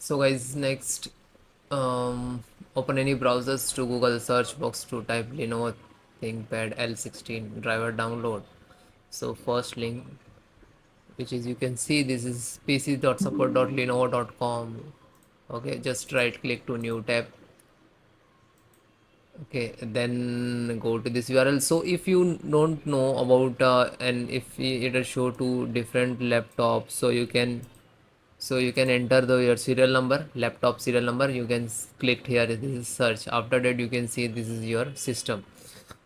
So guys, next open any browsers to Google search box to type Lenovo ThinkPad L16 driver download. So first link, which is, you can see this is pc.support.lenovo.com. Okay, just right click to new tab. Okay, then go to this URL. So if you don't know about and if it will show two different laptops, so you can enter your serial number, laptop serial number. You can click here, this is search. After that you can see this is your system.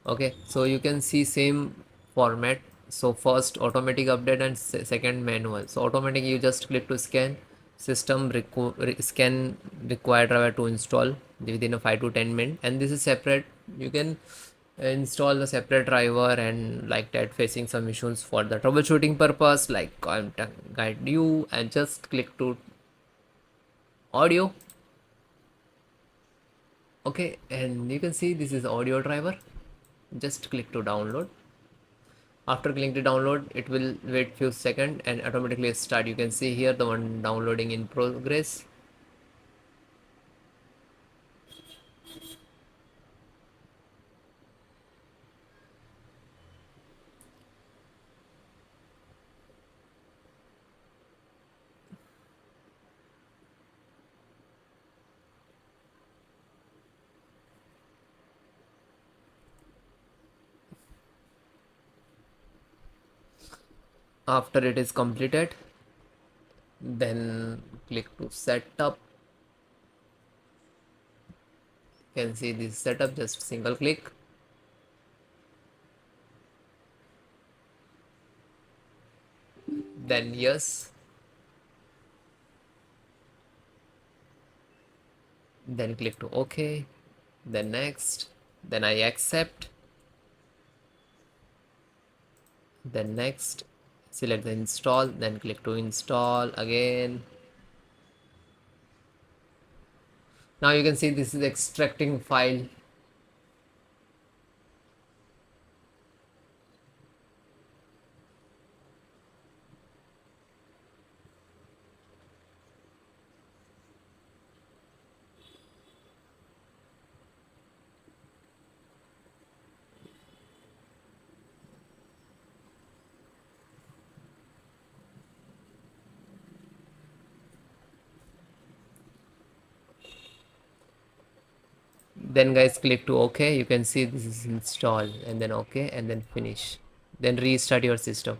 Okay, so you can see same format. So first automatic update and second manual. So automatic, you just click to scan. Scan required driver to install within a 5 to 10 minutes, and this is separate. You can install the separate driver and like that, facing some issues for the troubleshooting purpose, like I'm guide you, and just click to audio. Okay, and you can see this is audio driver. Just click to download. After clicking to download, it will wait few seconds and automatically start. You can see here the one downloading in progress. After it is completed, then click to setup. You can see this setup, just single click. Then yes. Then click to OK. Then next. Then I accept. Then next. Select the install. Then click to install again. Now you can see this is extracting file. Then guys, click to OK. You can see this is installed, and then OK, and then finish. Then restart your system.